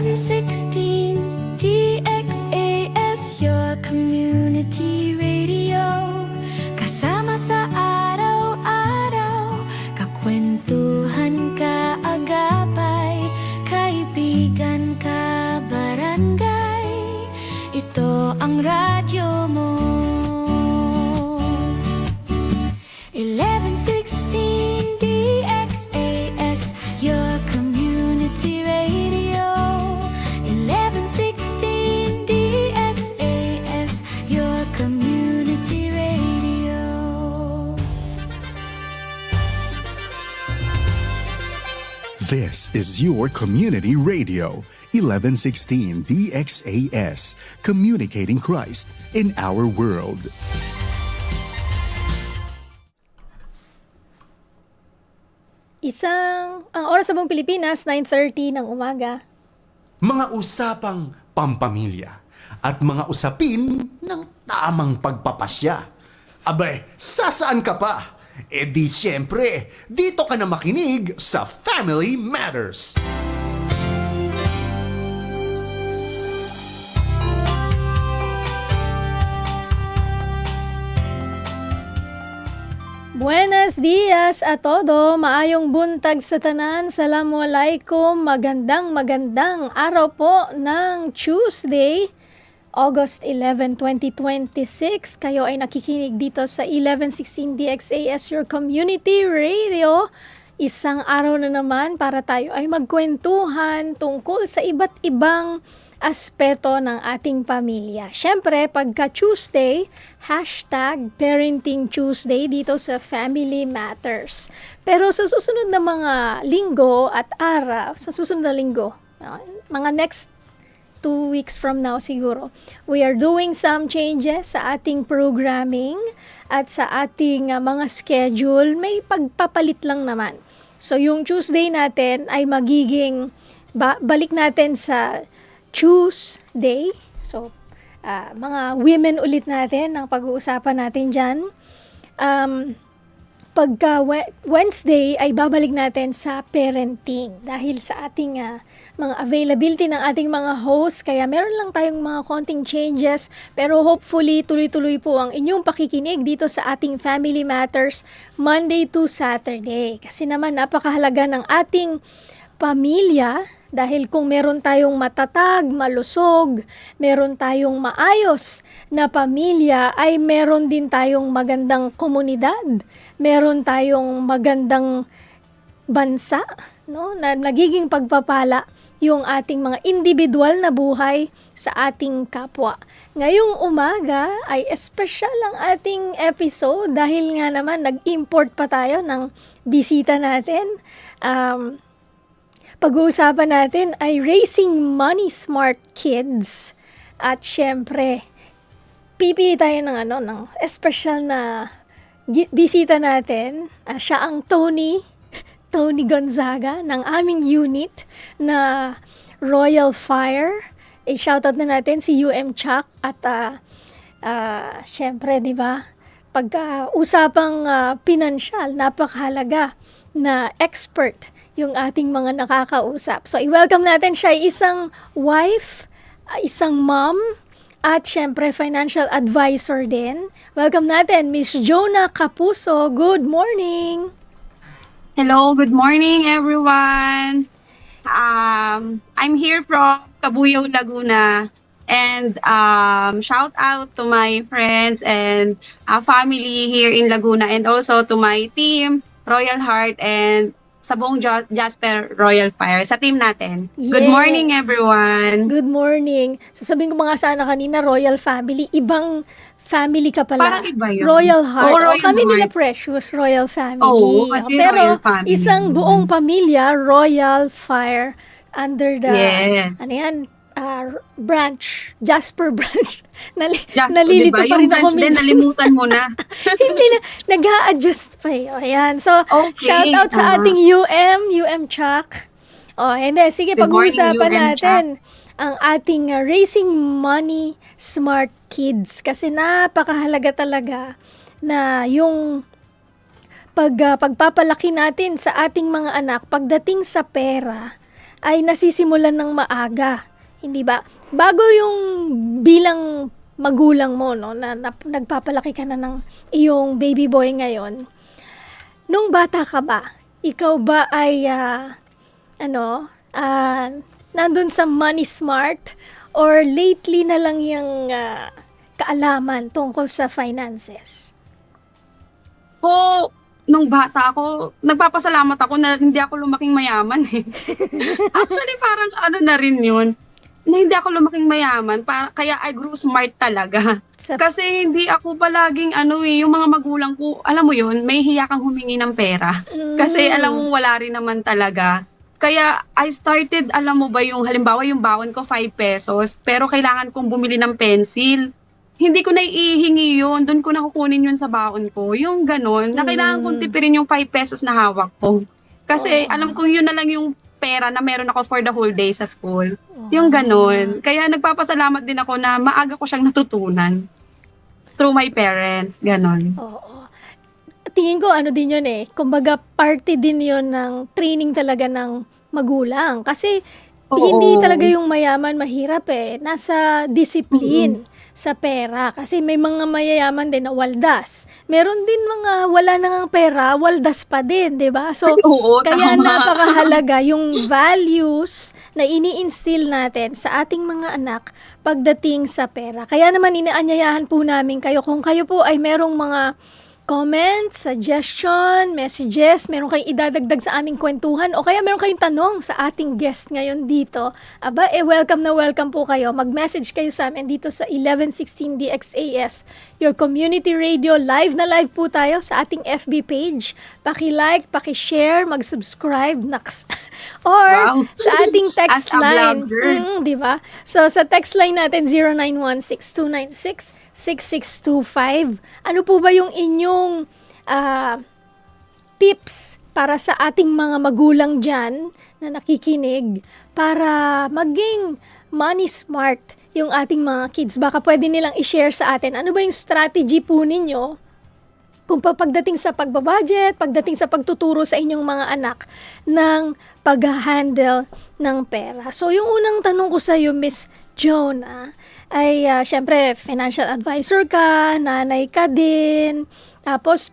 1116 DXAS, your community radio. Kasama sa araw-araw, kakwentuhan ka agapay, kaibigan ka barangay. Ito ang radyo mo. 1116 DXAS, your community radio. 1116 DXAS, your community radio. This is your community radio, 1116 DXAS, communicating Christ in our world. Ang oras sa buong Pilipinas, 9:30 ng umaga. Mga usapang pampamilya at mga usapin ng tamang pagpapasya. Abay, sasaan ka pa? E di siyempre, dito ka na makinig sa Family Matters. Buenos dias a todo, maayong buntag sa tanan, assalamualaikum, magandang araw po ng Tuesday, August 11, 2026. Kayo ay nakikinig dito sa 1116 DXAS, your community radio. Isang araw na naman para tayo ay magkwentuhan tungkol sa iba't ibang aspeto ng ating pamilya. Siyempre, pagka Tuesday, hashtag Parenting Tuesday dito sa Family Matters. Pero sa susunod na mga linggo at araw, sa susunod na linggo, mga next 2 weeks from now siguro, we are doing some changes sa ating programming at sa ating mga schedule. May pagpapalit lang naman. So yung Tuesday natin ay magiging, balik natin sa Tuesday. So, mga women ulit natin ang pag-uusapan natin dyan. Pagka Wednesday ay babalik natin sa parenting dahil sa ating mga availability ng ating mga hosts. Kaya meron lang tayong mga konting changes, pero hopefully tuloy-tuloy po ang inyong pakikinig dito sa ating Family Matters Monday to Saturday. Kasi naman napakahalaga ng ating pamilya. Dahil kung meron tayong matatag, malusog, meron tayong maayos na pamilya, ay meron din tayong magandang komunidad, meron tayong magandang bansa, no? Na nagiging pagpapala yung ating mga individual na buhay sa ating kapwa. Ngayong umaga ay espesyal ang ating episode dahil nga naman nag-import pa tayo ng bisita natin. Pag-uusapan natin ay Raising Money Smart Kids. At syempre, pipili tayo ng espesyal na bisita natin. Siya ang Tony Gonzaga ng aming unit na Royal Fire. I-shoutout na natin si UM Chuck at syempre, di ba? Pagka-usapang pinansyal, napakahalaga na expert yung ating mga nakakausap. So, i-welcome natin siya, isang wife, isang mom, at syempre financial advisor din. Welcome natin, Miss Jonah Capuso. Good morning! Hello, good morning everyone. I'm here from Cabuyao, Laguna. And shout out to my friends and family here in Laguna, and also to my team, Royal Heart and sa buong Jasper Royal Fire, sa team natin. Yes. Good morning, everyone. Good morning. Sasabihin ko mga sana kanina, Royal Family. Ibang family ka pala. Parang iba yun. Royal Heart. Royal Kami Heart. nila Precious, Royal Family. Oo, kasi pero Royal Family. isang buong pamilya, Royal Fire, under the, Yes. branch, Jasper branch. Jasper, Nalilito diba? pa rin Yung ako branch din, minsan. nalimutan mo na. Hindi na, nag-a-adjust pa eh. O, ayan. So, Okay, shout out sa ating UM Chuck. O, hindi. Sige, Good morning, pag-uusapan UM natin ang ating Raising Money Smart Kids. Kasi napakahalaga talaga na yung pagpapalaki natin sa ating mga anak pagdating sa pera ay nasisimulan ng maaga. Hindi ba? Bago yung bilang magulang mo, no, na nagpapalaki ka na ng iyong baby boy ngayon, nung bata ka ba, ikaw ba ay, nandun sa money smart or lately na lang yung kaalaman tungkol sa finances? Nung bata ako, nagpapasalamat ako na hindi ako lumaking mayaman eh. Actually, parang ano na rin yun, na hindi ako lumaking mayaman, kaya I grew smart talaga. Kasi hindi ako palaging yung mga magulang ko, alam mo yun, may hiya kang humingi ng pera. Kasi alam mo, wala rin naman talaga. Kaya I started, alam mo ba yung, halimbawa yung baon ko 5 pesos, pero kailangan kong bumili ng pencil. Hindi ko na iihingi yun, doon ko na kukunin yun sa baon ko. Yung ganon, na kailangan kong tipirin yung 5 pesos na hawak ko. Kasi alam kong yun na lang yung pera na meron ako for the whole day sa school. Yung ganon. Kaya nagpapasalamat din ako na maaga ko siyang natutunan. Through my parents, ganon. Oo. Tingin ko din yun eh. Kumbaga party din yun ng training talaga ng magulang. Kasi hindi talaga yung mayaman mahirap eh. Nasa discipline sa pera. Kasi may mga mayayaman din na waldas. Meron din mga wala nang pera, waldas pa din, di ba? So, kaya napakahalaga yung values na ini-instill natin sa ating mga anak pagdating sa pera. Kaya naman inaanyayahan po namin kayo, kung kayo po ay merong mga comments, suggestion, messages, meron kayong idadagdag sa aming kwentuhan o kaya meron kayong tanong sa ating guest ngayon dito, welcome na welcome po kayo. Mag-message kayo sa amin dito sa 1116 DXAS, your community radio. Live na live po tayo sa ating FB page. Paki-like, paki-share, mag-subscribe, or sa ating text line. Di ba? So, sa text line natin, 0916-296-6625. Ano po ba yung inyong tips para sa ating mga magulang dyan na nakikinig para maging money smart yung ating mga kids? Baka pwede nilang i-share sa atin. Ano ba yung strategy po ninyo kung pagdating sa pagbabudget, pagdating sa pagtuturo sa inyong mga anak ng pag-handle ng pera? So, yung unang tanong ko sa iyo, Miss Jonah, ay syempre financial advisor ka, nanay ka din, tapos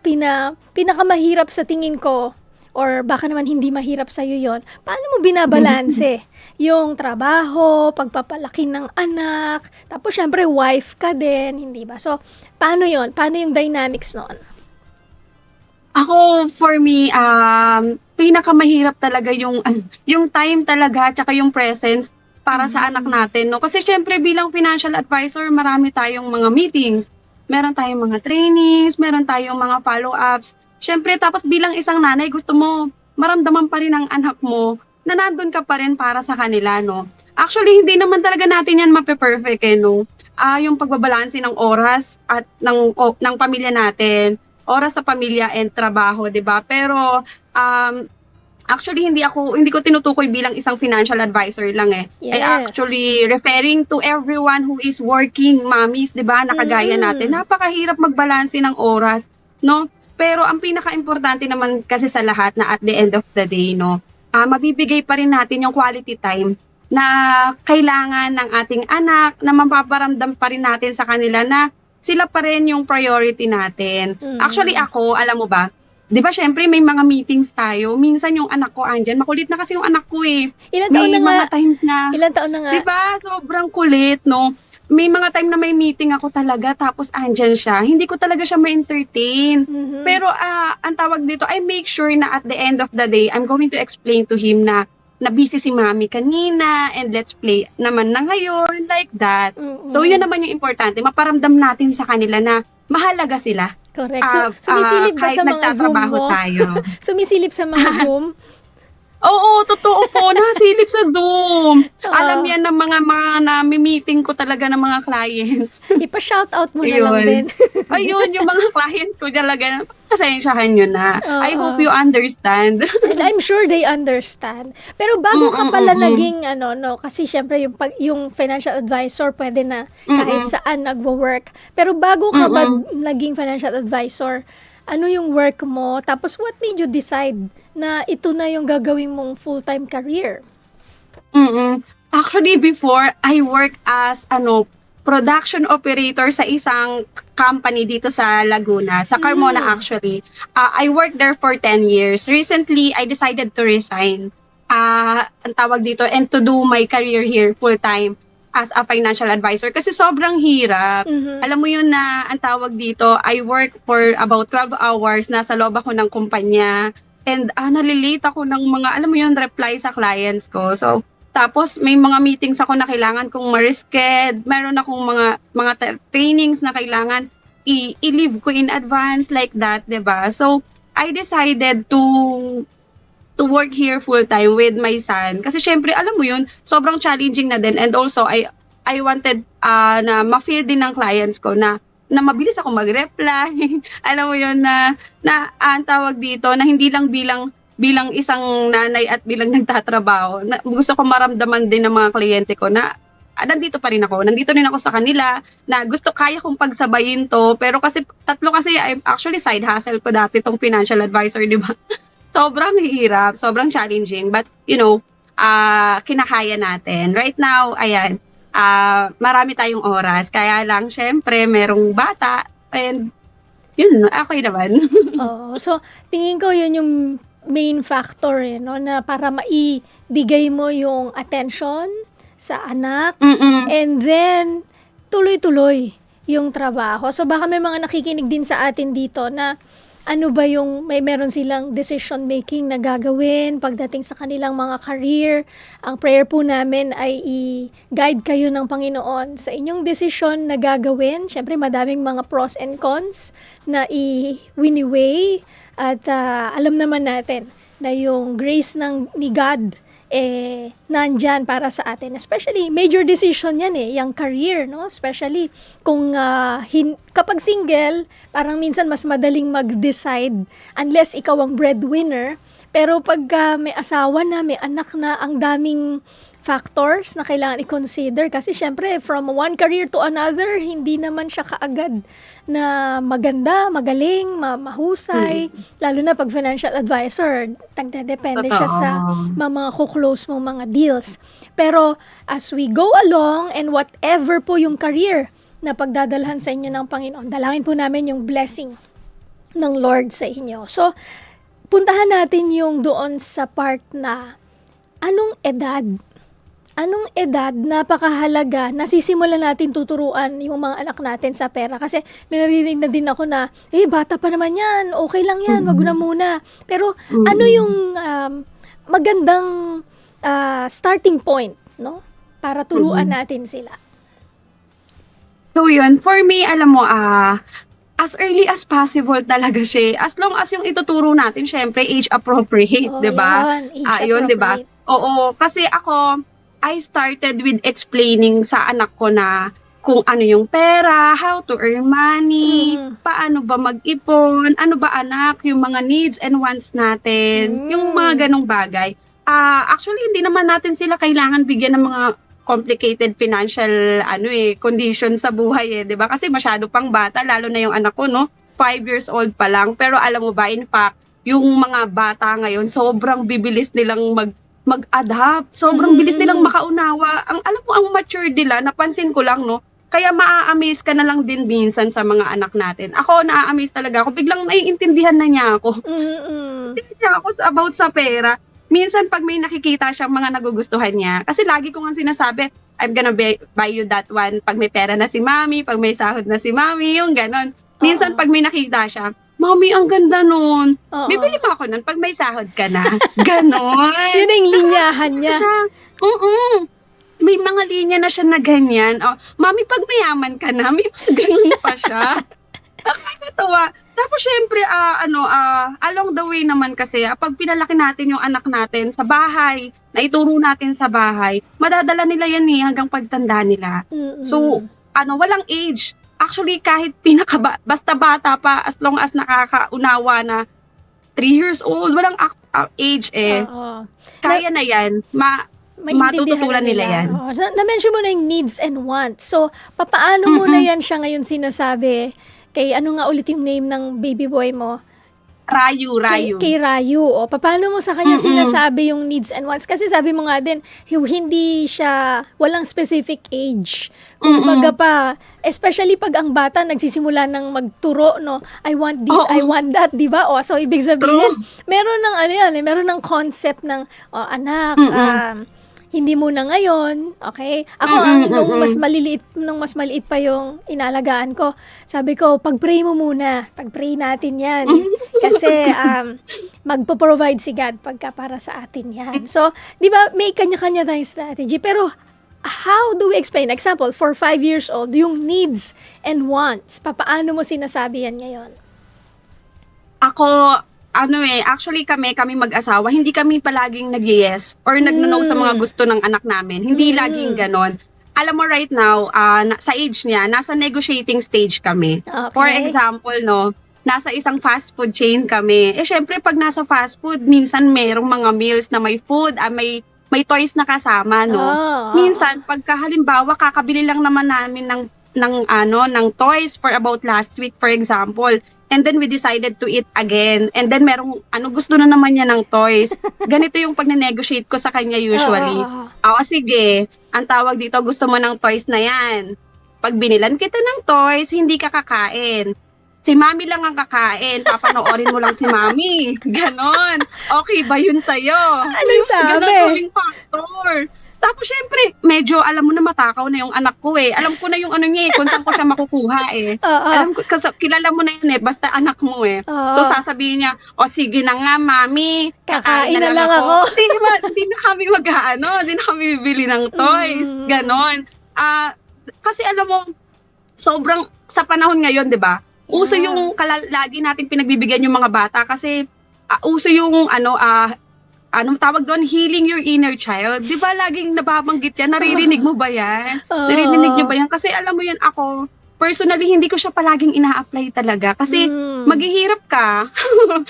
pinakamahirap sa tingin ko, or baka naman hindi mahirap sa'yo yon, paano mo binabalanse yung trabaho, pagpapalaki ng anak, tapos syempre wife ka din, hindi ba? So, paano yon? Paano yung dynamics noon? Ako, for me, pinakamahirap talaga yung time talaga, tsaka yung presence para sa anak natin, no? Kasi syempre bilang financial advisor, marami tayong mga meetings, meron tayong mga trainings, meron tayong mga follow-ups. Syempre, tapos bilang isang nanay, gusto mo maramdaman pa rin ang anak mo na nandun ka pa rin para sa kanila, no? Actually, hindi naman talaga natin yan mape-perfect, no? Yung pagbabalanse ng oras at ng pamilya natin, oras sa pamilya and trabaho, 'di ba? Pero actually, hindi ko tinutukoy bilang isang financial advisor lang eh. Yes. I actually referring to everyone who is working mommies, 'di ba? Nakagaya natin. Napakahirap magbalanse ng oras, no? Pero ang pinaka-importante naman kasi sa lahat na at the end of the day, no, mabibigay pa rin natin yung quality time na kailangan ng ating anak, na mapaparamdam pa rin natin sa kanila na sila pa rin yung priority natin. Actually ako, alam mo ba, 'di ba syempre may mga meetings tayo. Minsan yung anak ko andyan, makulit na kasi yung anak ko eh. Ilan taon na mga nga? times na. Ilan taon na nga? 'Di ba? Sobrang kulit, no? May mga time na may meeting ako talaga tapos andyan siya. Hindi ko talaga siya ma-entertain. Pero ang tawag dito, I make sure na at the end of the day, I'm going to explain to him na busy si mami kanina and let's play naman na ngayon, like that. So yun naman yung importante, maparamdam natin sa kanila na mahalaga sila. Correct. So, sumisilip ba sa mga Zoom mo? Tayo. Sumisilip sa mga Zoom? Oo, totoo po. Nasilip sa Zoom. Alam yan ng mga nami-meeting ko talaga ng mga clients. Ipa-shoutout mo na lang din. Ayun, yung mga clients ko talaga, pasensyahan nyo na. I hope you understand. And I'm sure they understand. Pero bago ka pala naging, kasi syempre yung financial advisor, pwede na kahit saan nagwo-work. Pero bago ka ba naging financial advisor, ano yung work mo? Tapos what made you decide na ito na yung gagawin mong full-time career? Mm. Actually, before, I work as production operator sa isang company dito sa Laguna, sa Carmona actually. I worked there for 10 years. Recently, I decided to resign. Ang tawag dito, and to do my career here full-time as a financial advisor kasi sobrang hirap. Alam mo yun na ang tawag dito, I work for about 12 hours, nasa loob ako ng kumpanya, and nalilate ako ng mga, alam mo yun, reply sa clients ko. So, tapos may mga meetings ako na kailangan kong ma-reschedule, meron akong mga trainings na kailangan i-leave ko in advance like that, 'di ba? So, I decided to work here full time with my son kasi syempre alam mo yun sobrang challenging na din, and also I wanted na ma-feel din ng clients ko na mabilis ako mag-reply. Alam mo yun na ang tawag dito na hindi lang bilang isang nanay at bilang nagtatrabaho, gusto ko maramdaman din ng mga kliyente ko na nandito pa rin ako. Nandito rin ako sa kanila na kaya kong pagsabayin to. Pero kasi, I'm actually side hustle ko dati tong financial advisor, di ba? Sobrang hirap, sobrang challenging. But, kinakaya natin. Right now, ayan, marami tayong oras. Kaya lang, syempre, merong bata. And, yun, okay naman. Oo. So, tingin ko yun yung main factor no, na para maibigay mo yung attention sa anak and then tuloy-tuloy yung trabaho. So baka may mga nakikinig din sa atin dito na ano ba yung meron silang decision making na gagawin pagdating sa kanilang mga career. Ang prayer po namin ay i-guide kayo ng Panginoon sa inyong decision na gagawin. Syempre madaming mga pros and cons na i-win-weigh. At alam naman natin na yung grace ni God nandyan para sa atin. Especially, major decision yan yung career, no? Especially kung kapag single, parang minsan mas madaling mag-decide unless ikaw ang breadwinner. Pero pag may asawa na, may anak na, ang daming factors na kailangan i-consider kasi syempre from one career to another hindi naman siya kaagad na maganda, magaling, mahusay, lalo na pag financial advisor nagdedepende siya sa mga kuklose mong mga deals. Pero as we go along and whatever po yung career na pagdadalhan sa inyo ng Panginoon, dalangin po namin yung blessing ng Lord sa inyo. So puntahan natin yung doon sa part na anong edad napakahalaga nasisimulan natin tuturuan yung mga anak natin sa pera. Kasi may narinig na din ako na, bata pa naman yan, okay lang yan, wag na muna. Pero ano yung magandang starting point, no? Para turuan natin sila. So yun, for me, alam mo, as early as possible talaga siya. As long as yung ituturo natin, syempre, age appropriate, di ba? Yun, di ba? Oo, kasi ako, I started with explaining sa anak ko na kung ano yung pera, how to earn money, paano ba mag-ipon, ano ba anak, yung mga needs and wants natin, yung mga ganong bagay. Actually, hindi naman natin sila kailangan bigyan ng mga complicated financial conditions sa buhay 'di ba? Kasi masyado pang bata, lalo na yung anak ko, no? 5 years old pa lang. Pero alam mo ba, in fact, yung mga bata ngayon, sobrang bibilis nilang mag-adapt. Sobrang bilis nilang makaunawa. Alam mo, ang mature nila, napansin ko lang, no? Kaya maa-amaze ka na lang din minsan sa mga anak natin. Ako, na-amaze talaga ako. Biglang naiintindihan na niya ako. Naiintindihan niya ako about sa pera. Minsan, pag may nakikita siyang mga nagugustuhan niya, kasi lagi ko nga sinasabi, I'm gonna buy you that one pag may pera na si mami, pag may sahod na si mami, yung ganon. Minsan, pag may nakita siya, Mami, ang ganda nun. Bibili mo ako nun pag may sahod ka na. Ganon. Yun ang linyahan niya. May mga linya na siya na ganyan. Mami, pag mayaman ka na, may mga ganon pa siya. Nakakatawa. Tapos syempre, along the way naman kasi, pag pinalaki natin yung anak natin sa bahay, na ituro natin sa bahay, madadala nila yan hanggang pagtanda nila. So, walang age. Actually, kahit basta bata pa, as long as nakakaunawa na 3 years old, walang age kaya na yan. Matututulan nila yan. So, na-mention mo na yung needs and wants. So, papaano mo na yan siya ngayon sinasabi kay ano nga ulit yung name ng baby boy mo? Rayu. Kay Rayu. O, paano mo sa kanya sinasabi yung needs and wants? Kasi sabi mo nga din, hindi siya, walang specific age. Kung baga pa, especially pag ang bata nagsisimula ng magturo, no? I want this, I want that, di ba? O, so ibig sabihin, meron ng ano yan, meron ng concept ng, anak, hindi muna ngayon, okay? Ako, nung mas maliit pa yung inalagaan ko, sabi ko, pag-pray mo muna. Pag-pray natin yan. Kasi, magpo-provide si God pagka para sa atin yan. So, di ba, may kanya-kanya tayong strategy. Pero, how do we explain? Example, for 5 years old, yung needs and wants, papaano mo sinasabi yan ngayon? Ako, actually kami mag-asawa, hindi kami palaging nag-yes or nag-no sa mga gusto ng anak namin. Hindi laging ganon. Alam mo right now, sa age niya, nasa negotiating stage kami. Okay. For example, no, nasa isang fast food chain kami. Syempre, pag nasa fast food, minsan merong mga meals na may food, may toys na kasama, no. Minsan, pagka halimbawa, kakabili lang naman namin ng toys for about last week, for example. And then we decided to eat again. And then merong gusto na naman niya ng toys. Ganito yung pag-negotiate ko sa kanya usually. Sige, ang tawag dito, gusto mo ng toys na yan. Pag binilan kita ng toys, hindi ka kakain. Si mami lang ang kakain, papanoorin mo lang si mami. Ganon. Okay ba yun sa'yo? Anong sabi? Ganon huling factor. Tapos syempre, medyo alam mo na matakaw na yung anak ko eh. Alam ko na yung niya kung saan ko siya makukuha eh. Alam ko, kasi kilala mo na yan eh, basta anak mo eh. So sasabihin niya, sige na nga mami, kakain na lang ako. Hindi na kami hindi na kami bibili ng toys. Ganon. Kasi alam mo, sobrang, sa panahon ngayon, di ba? Uso yung lagi natin pinagbibigyan yung mga bata kasi uso yung anong tawag doon? Healing your inner child. Di ba laging nababanggit yan? Naririnig mo ba yan? Naririnig niyo ba yan? Kasi alam mo yan, ako, personally, hindi ko siya palaging ina-apply talaga. Kasi maghihirap ka.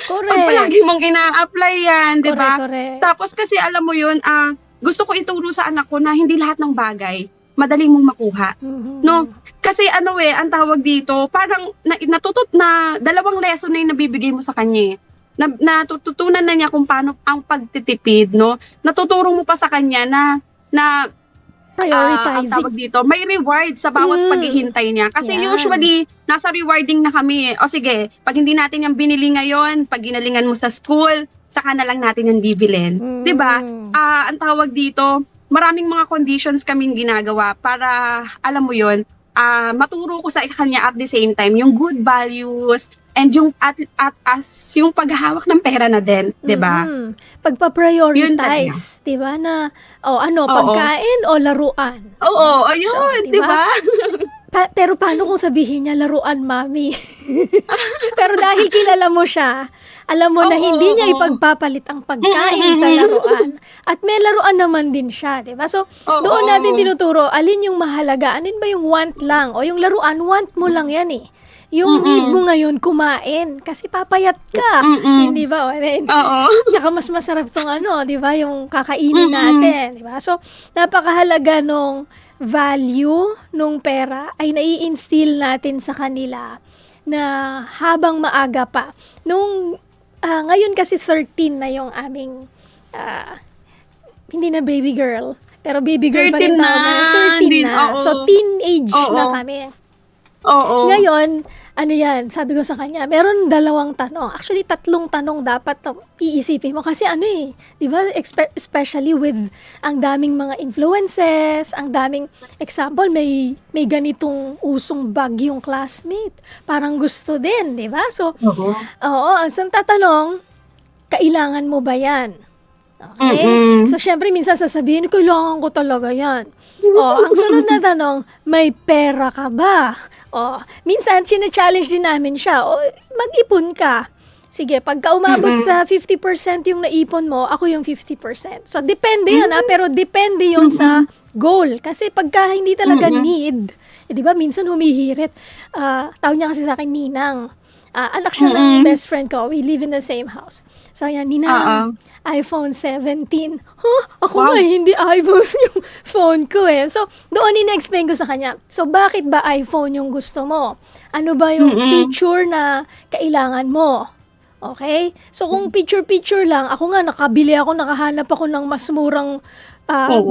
Correct. Pag palagi mong ina-apply yan, di ba? Correct. Tapos kasi alam mo yun, gusto ko ituro sa anak ko na hindi lahat ng bagay madaling mong makuha. No? Kasi ang tawag dito, parang dalawang lesson na yung nabibigay mo sa kanya. Natututunan na niya kung paano ang pagtitipid, no? Natuturo mo pa sa kanya na prioritizing. Ang tawag dito, may reward sa bawat paghihintay niya. Kasi usually, nasa rewarding na kami. Sige, pag hindi natin yung binili ngayon, pag ginalingan mo sa school, saka na lang natin yung bibilin. 'Di ba? Ang tawag dito, maraming mga conditions kaming ginagawa para, alam mo yon, maturo ko sa kanya at the same time yung good values and yung yung paghahawak ng pera na din, 'di ba? Pagpa-prioritize, 'di ba, na pagkain o laruan. Oo, ayun, So, 'di ba? Pero paano kung sabihin niya laruan, mami? Pero dahil kilala mo siya, alam mo na hindi niya ipagpapalit ang pagkain sa laruan. At may laruan naman din siya, di ba? So, doon natin tinuturo, alin yung mahalaga, alin ba yung want lang, o yung laruan, want mo lang yan eh. Yung need mo ngayon, kumain. Kasi papayat ka. Hindi ba? Tsaka mas masarap tong di ba? Yung kakainin natin. Di ba? So, napakahalaga nung value nung pera ay nai-instill natin sa kanila na habang maaga pa. Ngayon kasi 13 na yung aming, hindi na baby girl, pero baby girl pa rin tawag. 13 na. So, teenage na kami. Ngayon, sabi ko sa kanya, meron 2 tanong. Actually, 3 tanong dapat iisipin mo. Kasi di ba, especially with ang daming mga influences, ang daming, example, may ganitong usong bag yung classmate. Parang gusto din, di ba? So, ang isang tatanong, kailangan mo ba yan? Okay? So, syempre, minsan sasabihin, kailangan ko talaga yan. Ang sunod na tanong, may pera ka ba? Minsan, challenge din namin siya. Mag-ipon ka. Sige, pagka umabot sa 50% yung naipon mo, ako yung 50%. So, depende yun pero depende yun sa goal. Kasi pagka hindi talaga need, di ba, minsan humihirit. Tawag niya kasi sa akin, Ninang. Anak siya ng best friend ko. We live in the same house. So, yan, Ninang, iPhone 17. Ako nga, hindi iPhone yung phone ko eh. So, doon ina-explain ko sa kanya. So, bakit ba iPhone yung gusto mo? Ano ba yung feature na kailangan mo? Okay? So kung picture-picture lang, ako nga nakahanap ako ng mas murang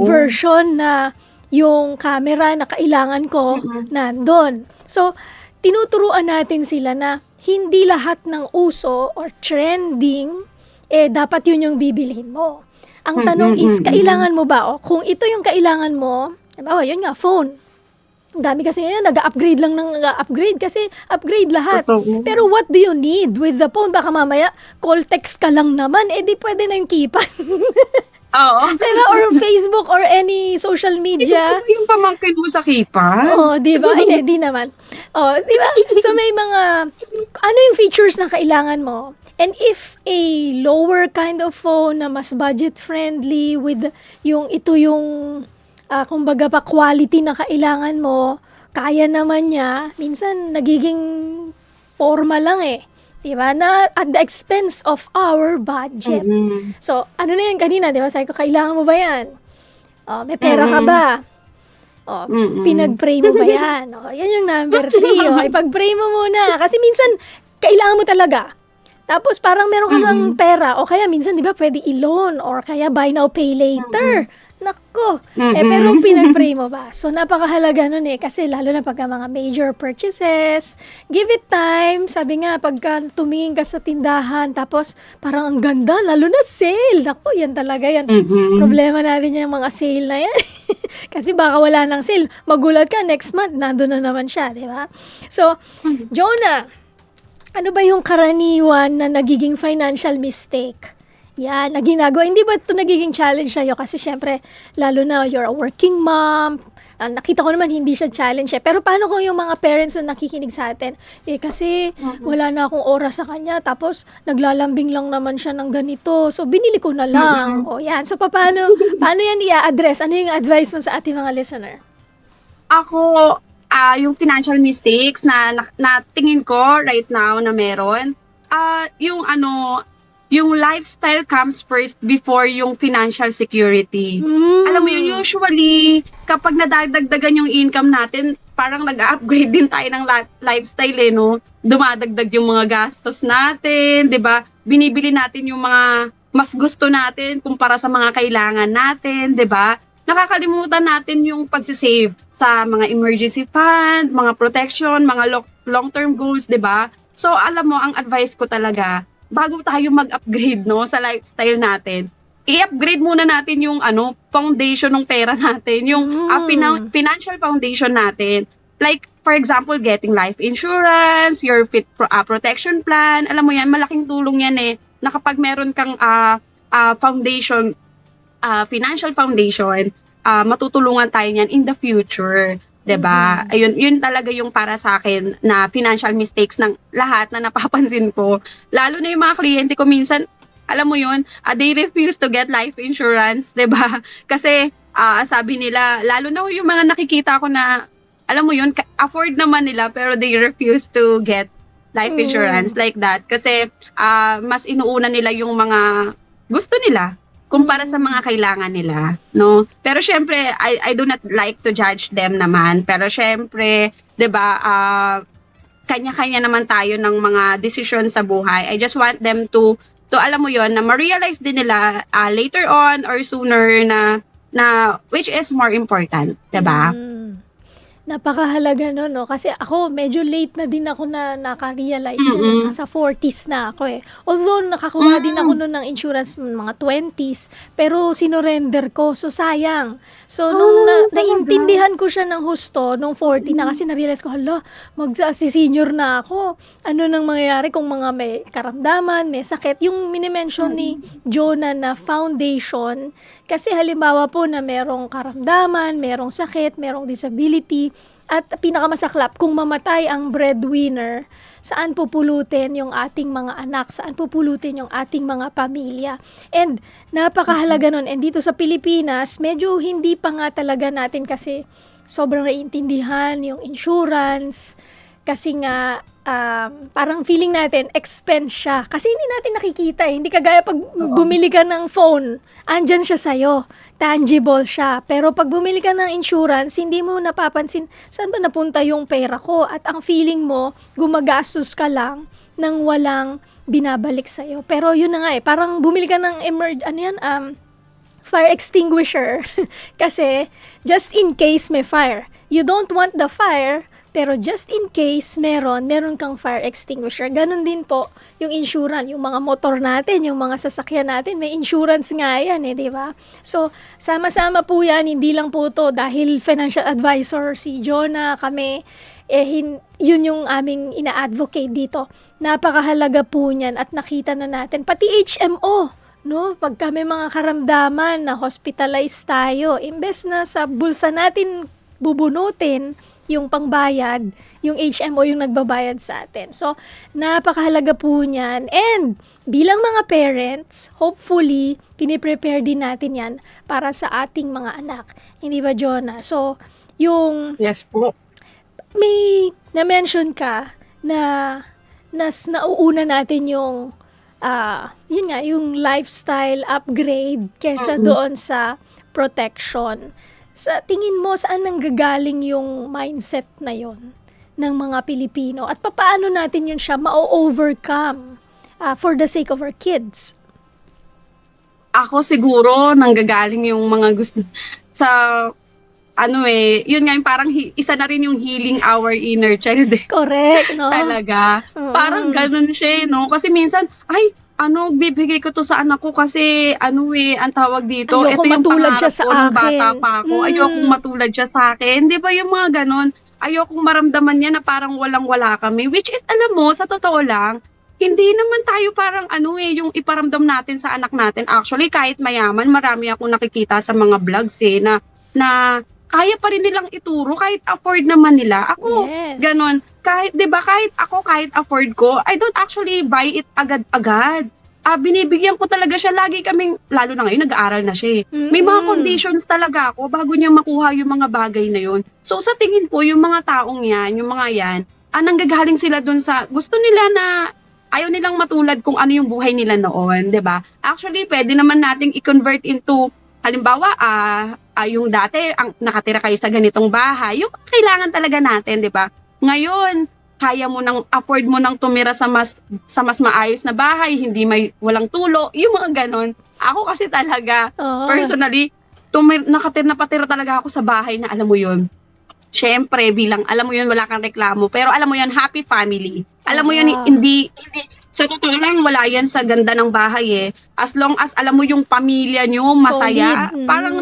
version na yung camera na kailangan ko nandun. So, tinuturuan natin sila na hindi lahat ng uso or trending, dapat yun yung bibilhin mo. Ang tanong is, kailangan mo ba? O, kung ito yung kailangan mo, halimbawa, yun nga, phone. Ang dami kasi ngayon, nag-upgrade lang ng nag-upgrade kasi upgrade lahat. Totoo. Pero what do you need with the phone? Baka mamaya, call text ka lang naman, di pwede na yung keypad. Oo. Diba? Or Facebook or any social media. Ito yung pamangkin mo sa keypad? Oh, di ba? Hindi naman. Oh, di ba? So may mga ano yung features na kailangan mo? And if a lower kind of phone na mas budget friendly with yung kumbaga pa quality na kailangan mo, kaya naman niya, minsan nagiging forma lang Diba? Na at the expense of our budget. So, ano na yan kanina, diba? Sabi ko, kailangan mo ba yan? Oh, may pera ka ba? Oh, pinag-pray mo ba yan? Oh, yan yung number 3. Oh, ipag-pray mo muna. Kasi minsan, kailangan mo talaga. Tapos parang meron ka ng pera. O kaya minsan, di ba, pwede i-loan or kaya buy now, pay later. Nako. Pero pinag-pray mo ba? So, napakahalaga nun kasi lalo na pagka mga major purchases, give it time. Sabi nga, pagka tumingin ka sa tindahan, tapos parang ang ganda, lalo na sale. Nako, yan talaga yan. Problema natin yung mga sale na yan. Kasi baka wala ng sale. Magulat ka, next month, nandun na naman siya, di ba? So, Jonah, ano ba yung karaniwan na nagiging financial mistake? Yan, na ginagawa. Hindi ba ito nagiging challenge sa'yo? Kasi syempre, lalo na you're a working mom. Nakita ko naman hindi siya challenge Pero paano kung yung mga parents na nakikinig sa atin? Kasi wala na akong oras sa kanya. Tapos naglalambing lang naman siya ng ganito. So binili ko na lang. O yan. So paano yan i-address? Ano yung advice mo sa ating mga listener? Ako, yung financial mistakes na tingin ko right now na meron, yung lifestyle comes first before yung financial security. Alam mo yun, usually, kapag nadadagdagan yung income natin, parang nag-upgrade din tayo ng lifestyle no? Dumadagdag yung mga gastos natin, di ba? Binibili natin yung mga mas gusto natin kumpara sa mga kailangan natin, di ba? Nakakalimutan natin yung pagsisave sa mga emergency fund, mga protection, mga long-term goals, di ba? So, alam mo, ang advice ko talaga, bago tayo mag-upgrade sa lifestyle natin, i-upgrade muna natin yung foundation ng pera natin, yung financial foundation natin. Like, for example, getting life insurance, your protection plan, alam mo yan, malaking tulong yan na kapag meron kang foundation, financial foundation, matutulungan tayo niyan in the future. 'Di ba? Ayun, yun talaga yung para sa akin na financial mistakes ng lahat na napapansin ko. Lalo na yung mga kliyente ko minsan, alam mo yun, they refuse to get life insurance, 'di ba? Kasi sabi nila, lalo na yung mga nakikita ko na, alam mo yun, afford naman nila pero they refuse to get life insurance like that. Kasi mas inuuna nila yung mga gusto nila kumpara sa mga kailangan nila, no? Pero syempre, I do not like to judge them naman. Pero syempre, 'di ba, kanya-kanya naman tayo ng mga desisyon sa buhay. I just want them to alam mo yon, na ma-realize din nila later on or sooner na which is more important, 'di ba? Napakahalaga no? Kasi ako, medyo late na din ako na naka-realize yun. Nasa 40s na ako Although, nakakuha din ako nun ng insurance mga 20s, pero sinurrender ko. So, sayang. So, nung naintindihan ko siya ng husto, nung 40 na, kasi na-realize ko, senior na ako. Ano nang mangyayari kung mga may karamdaman, may sakit? Yung minimension ni Jonah na foundation, kasi halimbawa po na merong karamdaman, merong sakit, merong disability, at pinakamasaklap, kung mamatay ang breadwinner, saan pupulutin yung ating mga anak, saan pupulutin yung ating mga pamilya. And napakahalaga nun. And dito sa Pilipinas, medyo hindi pa nga talaga natin kasi sobrang naiintindihan yung insurance, kasi nga parang feeling natin, expense siya. Kasi hindi natin nakikita eh. Hindi kagaya pag bumili ka ng phone, andyan siya sa'yo. Tangible siya. Pero pag bumili ka ng insurance, hindi mo napapansin, saan ba napunta yung pera ko? At ang feeling mo, gumagastos ka lang nang walang binabalik sa'yo. Pero yun na nga eh, parang bumili ka ng fire extinguisher. Kasi, just in case may fire. You don't want the fire, pero just in case meron kang fire extinguisher. Ganon din po yung insurance, yung mga motor natin, yung mga sasakyan natin, may insurance nga yan eh, di ba? So, sama-sama po yan, hindi lang po to dahil financial advisor si Jonah, kami, yun yung aming ina-advocate dito. Napakahalaga po niyan at nakita na natin. Pati HMO, no? Pag kami mga karamdaman na hospitalized tayo, imbes na sa bulsa natin bubunutin, yung pangbayad, yung HMO yung nagbabayad sa atin. So, napakahalaga po niyan. And, bilang mga parents, hopefully, piniprepare din natin yan para sa ating mga anak. Hindi ba, Jonah? So, yung Yes po. may na-mention ka na nauuna natin yung yun nga, yung lifestyle upgrade kesa doon sa protection. Sa tingin mo, saan nanggagaling yung mindset na yon ng mga Pilipino? At paano natin yun siya ma-overcome for the sake of our kids? Ako siguro nanggagaling yung mga gusto sa yun nga yung parang isa na rin yung healing our inner child eh. Correct, no? Talaga. Parang ganun siya, no? Kasi minsan, bibigay ko to sa anak ko kasi, ang tawag dito, Ayoko ito yung matulad pangarap siya sa ko nung akin. bata pa ako. Ayokong matulad siya sa akin. Di ba yung mga ganun? Ayokong maramdaman niya na parang walang-wala kami. Which is, alam mo, sa totoo lang, hindi naman tayo parang yung iparamdam natin sa anak natin. Actually, kahit mayaman, marami akong nakikita sa mga vlogs na kaya pa rin nilang ituro kahit afford naman nila. Ako, Yes. ganon. Kahit kahit afford ko, I don't actually buy it agad-agad. Binibigyan ko talaga siya. Lagi kaming, lalo na ngayon, nag-aaral na siya eh. May mga conditions talaga ako bago niya makuha yung mga bagay na yun. So sa tingin ko, yung mga taong yan, yung mga yan, nanggagaling sila dun sa, gusto nila na ayaw nilang matulad kung ano yung buhay nila noon, 'di ba? Actually, pwede naman nating i-convert into halimbawa, yung dati ang nakatira kayo sa ganitong bahay, yung kailangan talaga natin, 'di ba? Ngayon, kaya mo nang afford mo nang tumira sa mas maayos na bahay, hindi walang tulo, yung mga ganon. Ako kasi talaga, personally, nakatira talaga ako sa bahay na alam mo 'yun. Syempre, bilang alam mo 'yun, wala kang reklamo, pero alam mo 'yun, happy family. Alam mo 'yun, hindi sa totoo lang, wala yan sa ganda ng bahay eh. As long as alam mo yung pamilya nyo, masaya, Solid. parang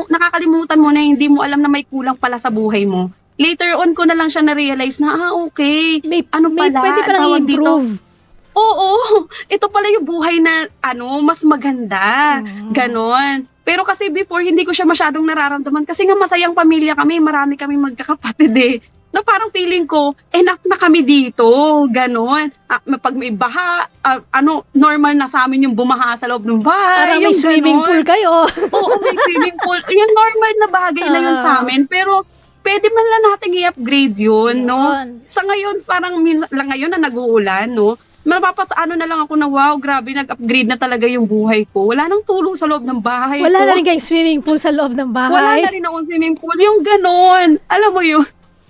nakakalimutan mo na hindi mo alam na may kulang pala sa buhay mo. Later on ko na lang siya na-realize na, okay, May pala, pwede palang tawag dito? i-improve. Oo, ito pala yung buhay na mas maganda. Ganon. Pero kasi before, hindi ko siya masyadong nararamdaman kasi nga masayang pamilya kami, marami kami magkakapatid eh. Na parang feeling ko, enough na kami dito, ganon. Pag may baha, normal na sa amin yung bumaha sa loob ng bahay. Parang may yung swimming ganon. pool kayo. Oo, may swimming pool. Yung normal na bagay na yun sa amin. Pero pwede man lang natin i-upgrade yun, no? Yun. Sa ngayon, parang lang ngayon na nag-uulan, no? Na lang ako na, wow, grabe, nag-upgrade na talaga yung buhay ko. Wala nang tulong sa loob ng bahay Wala ko. na rin kayong swimming pool sa loob ng bahay. Wala na rin akong swimming pool. Yung ganon. Alam mo yun?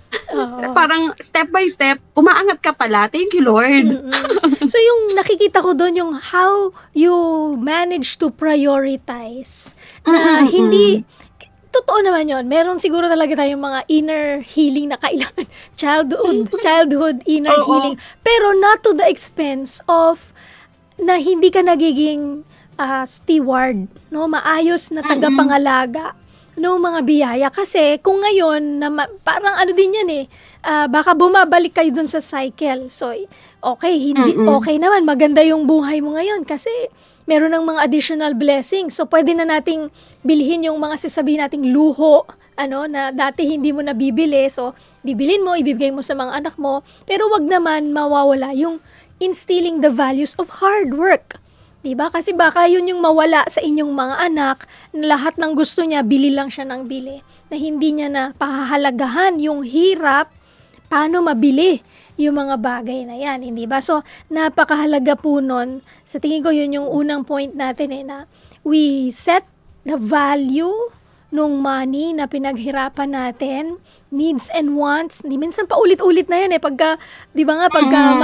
Oo. Parang step by step, umaangat ka pala. Thank you, Lord. So yung nakikita ko doon yung how you manage to prioritize na hindi totoo naman yon. Meron siguro talaga tayong mga inner healing na kailangan childhood inner Oo. healing, pero not to the expense of na hindi ka nagiging steward, no, maayos na tagapangalaga no mga biyaya. Kasi kung ngayon na parang ano din yan eh, baka bumabalik kayo dun sa cycle. So okay, hindi okay naman, maganda yung buhay mo ngayon kasi meron ng mga additional blessings. So pwede na nating bilhin yung mga sasabihin nating luho, na dati hindi mo nabibili. So bibilin mo, ibibigay mo sa mga anak mo, pero wag naman mawawala yung instilling the values of hard work. Diba? Kasi baka yun yung mawala sa inyong mga anak, na lahat ng gusto niya, bili lang siya ng bili. Na hindi niya na pahahalagahan yung hirap, paano mabili yung mga bagay na yan, hindi ba? So, napakahalaga po nun. Sa tingin ko, yun yung unang point natin na we set the value nung money na pinaghirapan natin, needs and wants. Di minsan paulit-ulit na yan pagka, di ba nga, pagka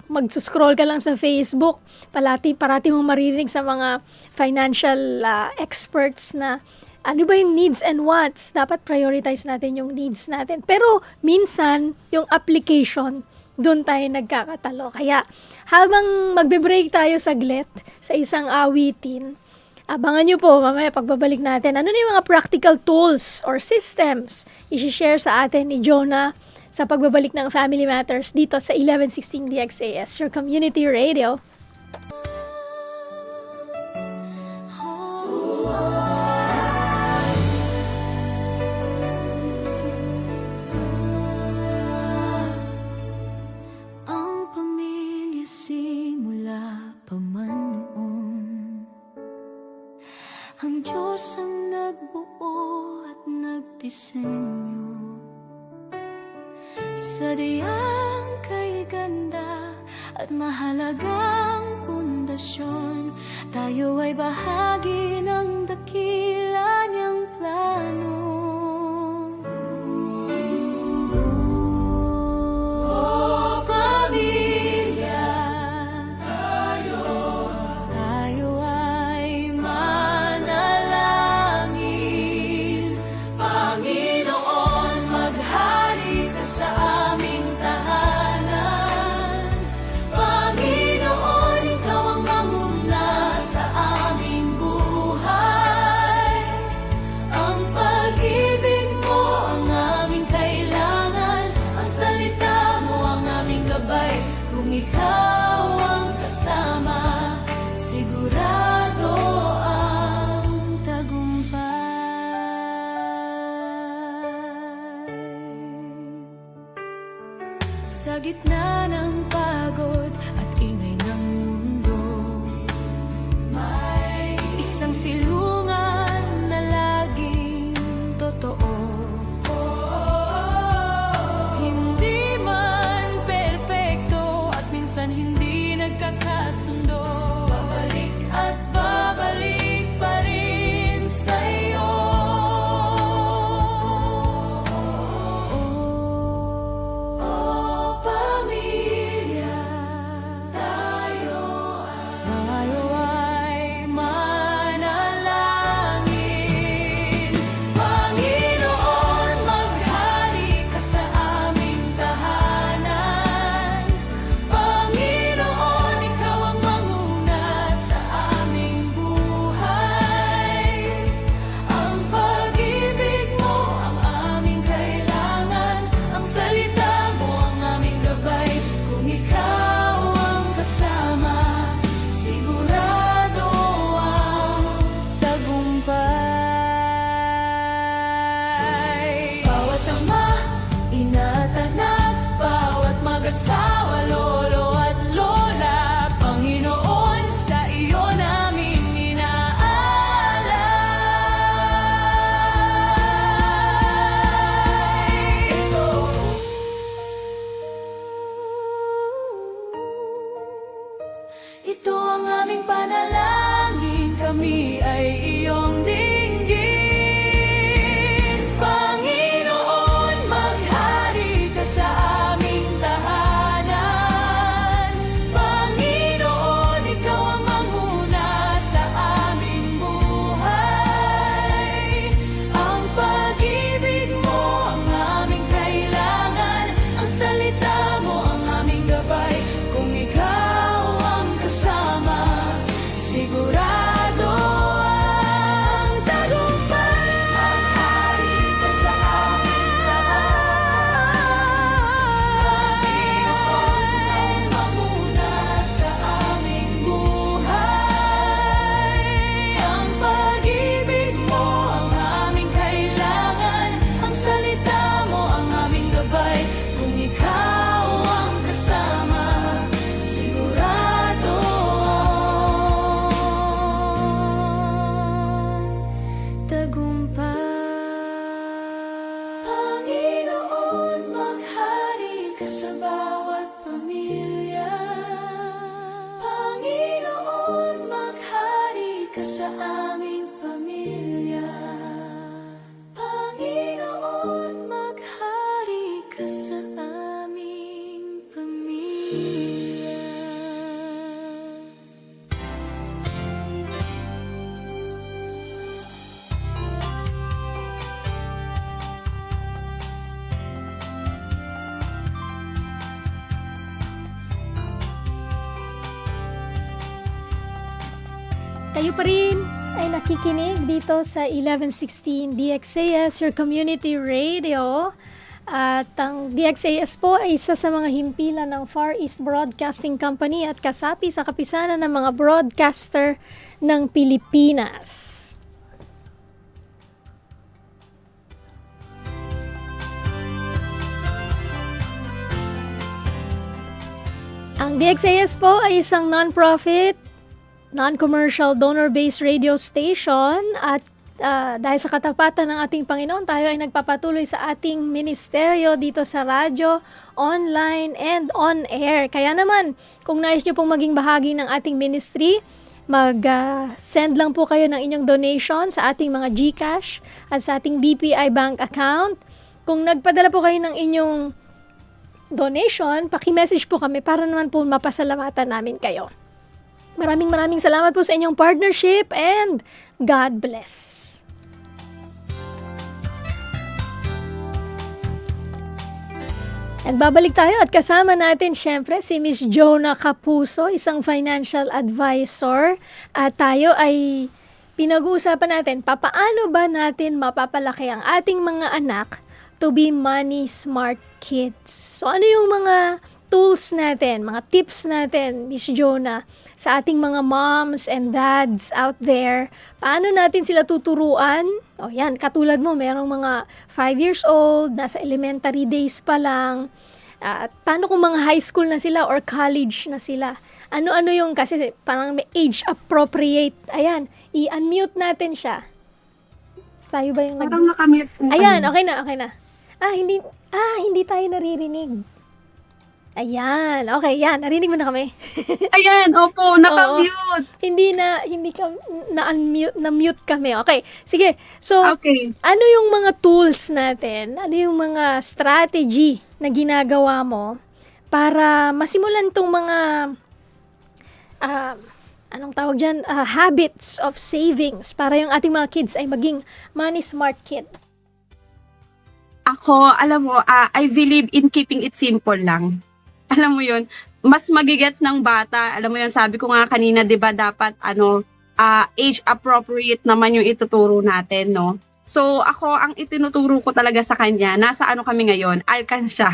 mag-scroll ka lang sa Facebook, parati mong maririnig sa mga financial experts na ano ba yung needs and wants? Dapat prioritize natin yung needs natin. Pero minsan, yung application, doon tayo nagkakatalo. Kaya habang magbe-break tayo saglit sa isang awitin, abangan nyo po mamaya pagbabalik natin. Ano na yung mga practical tools or systems i-share sa atin ni Jonah sa pagbabalik ng Family Matters dito sa 1116 DXAS, your community radio. Ang pamilya simula pa man noon, ang Diyos ang nagbuo at nagdisenyo. Sadyang kay ganda at mahalagang pundasyon, tayo ay bahagi ng dakila niyang plano. Oh, pamilya, tayo ay manalangin. Panginoon, maghari ka sa aming tahanan. Panginoon, ikaw ang manguna sa aming buhay. Ang pag-ibig mo ang aming kailangan, ang salita mo ang aming gabay. Kung ikaw ang kasama, sigurado ang tagumpay. Sa gitna ng pagod at ingay ng mundo, may isang silungan na laging totoo. Hindi man perpekto at minsan hindi nagkakasundo, babalik at babalik pa rin sa'yo. Oh, pamilya, tayo ay manalangin. Panginoon, maghari ka sa aming tahanan. Panginoon, ikaw ang manguna sa aming buhay. Ang pag-ibig mo ang aming kailangan, ang salita mo ang aming gabay. Kung ikaw ang kasama, sigurado ang tagumpay. Bawat ama, ina at anak, bawat mag-asawa, lolo at lola, Panginoon, sa iyo namin inaalay. Ito ang aming panalangin, kami ay iyong Kayo pa rin ay nakikinig dito sa 1116 DXAS, your community radio. At ang DXAS po ay isa sa mga himpilan ng Far East Broadcasting Company at kasapi sa kapisanan ng mga broadcaster ng Pilipinas. Ang DXAS po ay isang non-profit, non-commercial, donor-based radio station at dahil sa katapatan ng ating Panginoon, tayo ay nagpapatuloy sa ating ministeryo dito sa radyo, online, and on-air. Kaya naman, kung nais nyo pong maging bahagi ng ating ministry, mag-send lang po kayo ng inyong donation sa ating mga GCash at sa ating BPI bank account. Kung nagpadala po kayo ng inyong donation, paki-message po kami para naman po mapasalamatan namin kayo. Maraming salamat po sa inyong partnership and God bless. Nagbabalik tayo at kasama natin syempre si Miss Jonah Kapuso, isang financial advisor. At tayo ay pinag-uusapan natin, papaano ba natin mapapalaki ang ating mga anak to be money smart kids. So ano yung mga tools natin, mga tips natin, Miss Jonah, sa ating mga moms and dads out there? Paano natin sila tuturuan? O yan, katulad mo, merong mga 5 years old, nasa elementary days pa lang. At paano kung mga high school na sila or college na sila? Ano-ano yung, kasi parang may age appropriate. Ayan, i-unmute natin siya. Tayo ba yung Parang nakamute po Ayan, kami. okay na. Hindi tayo naririnig. Ayan, okay, yan, narinig mo na kami. Ayan, opo, nakamute. Hindi ka na-mute kami. Okay, sige. So, Okay. ano yung mga tools natin? Ano yung mga strategy na ginagawa mo para masimulan tong mga anong tawag dyan? Habits of savings para yung ating mga kids ay maging money smart kids. Ako, alam mo, I believe in keeping it simple lang. Alam mo yun, mas magigets ng bata. Alam mo yun, sabi ko nga kanina, di ba, dapat age appropriate naman yung ituturo natin, no? So, ako, ang itinuturo ko talaga sa kanya, nasa ano kami ngayon, alkansya.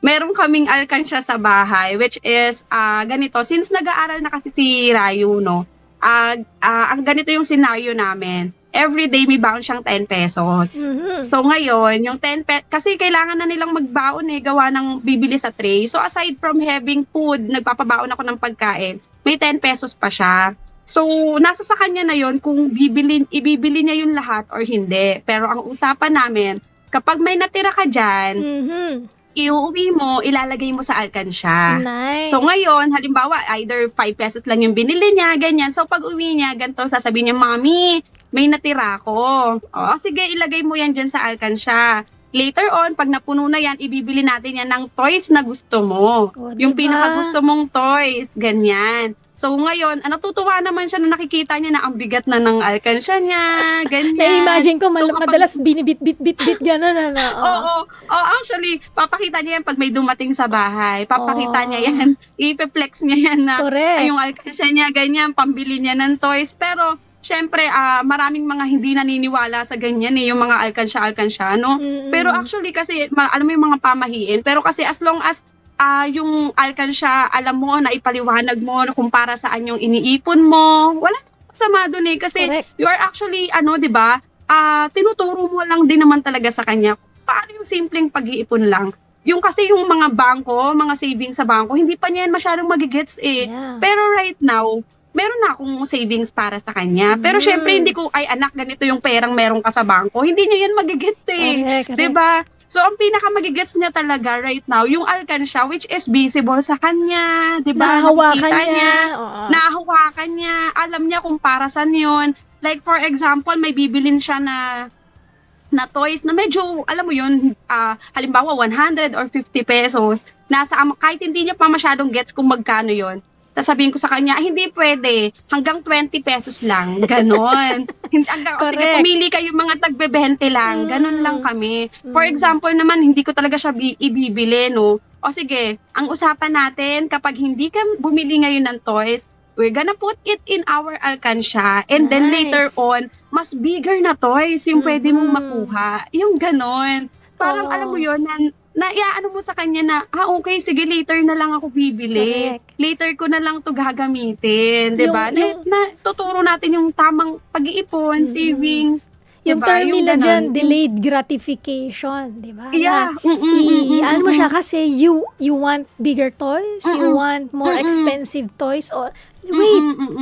Meron kaming alkansya sa bahay, which is, ganito, since nag-aaral na kasi si Rayu, no, ang ganito yung scenario namin. Every day may baon siyang 10 pesos. Mhm. So ngayon, yung 10 pesos, kasi kailangan na nilang magbaon gawa ng bibili sa tray. So aside from having food, nagpapabaon ako ng pagkain, may 10 pesos pa siya. So nasa sa kanya na yon kung ibibili niya yung lahat or hindi. Pero ang usapan namin, kapag may natira ka dyan, Mhm. iuwi mo, ilalagay mo sa alkansya. Nice. So ngayon, halimbawa, either 5 pesos lang yung binili niya, ganyan. So pag uwi niya, ganito, sasabihin niya, Mami, may natira ko. O, sige, ilagay mo yan dyan sa alkansya. Later on, pag napuno na yan, ibibili natin yan ng toys na gusto mo. O, Yung diba? pinakagusto mong toys, ganyan. So ngayon, natutuwa naman siya na nakikita niya na ang bigat na ng alkansya niya, ganyan. Na-imagine ko, So, kapag- madalas binibit-bit gano'n. Oo, actually, papakita niya yan pag may dumating sa bahay. Papakita Oo. niya yan. Ipeplex niya yan na Correct. yung alkansya niya, ganyan, pambili niya ng toys. Pero, syempre, maraming mga hindi naniniwala sa ganyan yung mga alkansya, no? Mm-mm. Pero actually kasi, alam mo yung mga pamahiin, pero kasi as long as yung alkansya, alam mo, na ipaliwanag mo na kung para saan yung iniipon mo, wala namang masama dun kasi Correct. you are actually, di ba, tinuturo mo lang din naman talaga sa kanya paano yung simpleng pag-iipon lang. Yung kasi yung mga bangko, mga savings sa bangko, hindi pa niya yan masyadong magigets Yeah. Pero right now, meron na akong savings para sa kanya. Pero syempre, hindi ko, ay anak, ganito yung perang meron ka sa bangko. Hindi niya yan magigets Correct. Diba? So, ang pinaka magigets niya talaga right now, yung alkansya, which is visible sa kanya. Diba? Nahawakan Nakikita niya. Oo. Nahawakan niya. Alam niya kung para saan yun. Like, for example, may bibilin siya na toys na medyo, alam mo yun, halimbawa 100 or 50 pesos. Kahit hindi niya pa masyadong gets kung magkano yun. Sasabihin ko sa kanya, hindi pwede, hanggang 20 pesos lang, ganon. Sige, Correct. pumili kayo mga tagbe-20 lang, ganon lang kami. For example naman, hindi ko talaga siya ibibili, no? O sige, ang usapan natin, kapag hindi ka bumili ngayon ng toys, we're gonna put it in our alkansya, and then Nice. later on, mas bigger na toys yung pwede mong Mhm. makuha. Yung ganon. Parang Oo. alam mo yun, na iaano mo sa kanya na, okay, sige, later na lang ako bibili. Correct. Later ko na lang to gagamitin, di ba? Yung- Na tuturo natin yung tamang pag-iipon, savings. Yung diba? term nila ganon. dyan, delayed gratification, di ba? Yeah. Ano mo siya kasi you want bigger toys, you want more expensive toys, or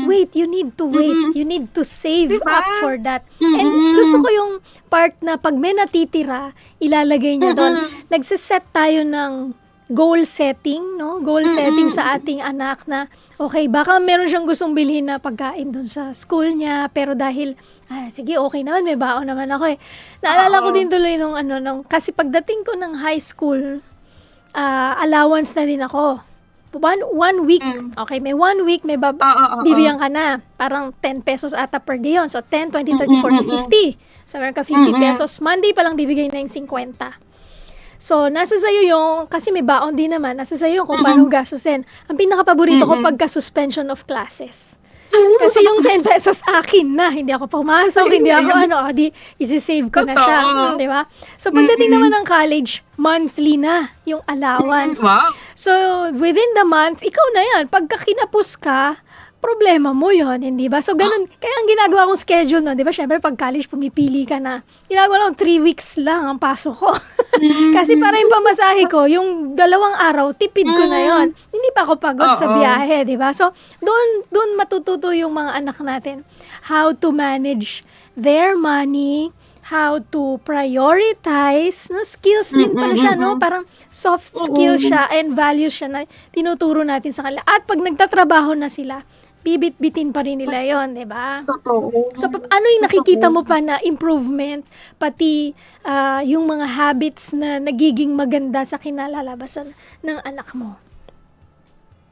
wait, you need to wait. You need to save Diba? up for that. And gusto ko yung part na pag may natitira, ilalagay niya doon. Nagsiset tayo ng goal setting, no? Goal setting sa ating anak na, okay, baka meron siyang gustong bilhin na pagkain doon sa school niya, pero dahil, sige, okay naman, may baon naman ako eh. Naalala ko din tuloy kasi pagdating ko ng high school, allowance na din ako. One week, okay, may 1 week, may bibigyan ka na. Parang 10 pesos ata per day yun. So, 10, 20, 30, 40, 50. So, meron ka 50 pesos. Monday pa lang bibigay na yung 50. So, nasa sa'yo yung, kasi may baon din naman, nasa sa'yo yung kung paano gastusin. Ang pinaka-paborito ko pagka suspension of classes. Kasi yung 10 pesos akin na, hindi ako pumasok, hindi ako di isi-save ko na siya, di ba? So pagdating naman ng college, monthly na yung allowance. Wow. So within the month, ikaw na yan. Pagka kinapos ka, problema mo yon, hindi ba? So ganun, kaya ang ginagawa kong schedule no, di ba? Syempre pag college, pumipili ka na. Ginagawa lang 3 weeks lang ang pasok ko. Kasi para yung pamasahe ko, yung 2 araw, tipid ko na yon. Hindi pa ako pagod sa biyahe, di ba? So doon matututo yung mga anak natin how to manage their money, how to prioritize, no? Skills din pala siya, no? Parang soft skills siya and values siya na tinuturo natin sa kanila. At pag nagtatrabaho na sila, bibit-bitin pa rin nila yon, di ba? Totoo. So, ano yung nakikita mo pa na improvement, pati yung mga habits na nagiging maganda sa kinalalabasan ng anak mo?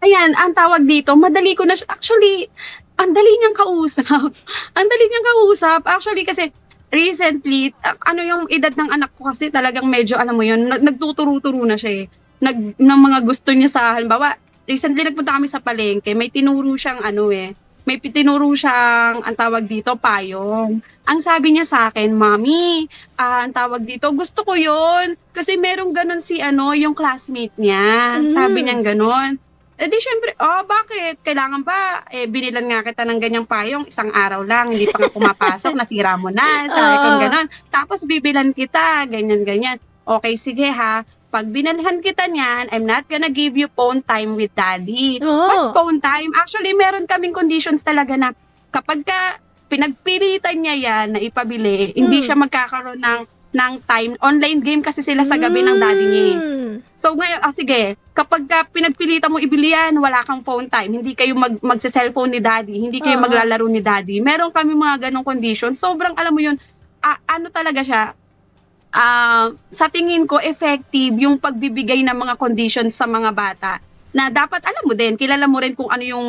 Ayan, ang tawag dito, madali ko na siya. Actually, ang dali niyang kausap. Ang dali niyang kausap. Actually, kasi recently, yung edad ng anak ko kasi talagang medyo, alam mo yun, nagtuturo-turo na siya eh. Ng mga gusto niya sa, halimbawa, recently nagpunta kami sa palengke, may tinuro siyang may tinuro siyang, ang tawag dito, payong. Ang sabi niya sa akin, Mami, ang tawag dito, gusto ko yon kasi merong ganun si yung classmate niya. Sabi niya ganun. Eh di syempre, bakit? Kailangan ba? Binilan nga kita ng ganyang payong, 1 araw lang, hindi pa nga pumapasok, nasira mo na, sabi ko ganun. Tapos bibilan kita, ganyan-ganyan. Okay, sige ha. Pag binalhan kita niyan, I'm not gonna give you phone time with daddy. Oh. What's phone time? Actually, meron kaming conditions talaga na kapag pinagpilitan niya yan na ipabili, hindi siya magkakaroon ng time. Online game kasi sila sa gabi ng daddy niya. So ngayon, sige, kapag pinagpilitan mo ibili yan, wala kang phone time, hindi kayo magse-cellphone ni daddy, hindi kayo maglalaro ni daddy. Meron kami mga ganong conditions. Sobrang, alam mo yun, talaga siya, sa tingin ko, effective yung pagbibigay ng mga conditions sa mga bata na dapat alam mo din, kilala mo rin kung ano yung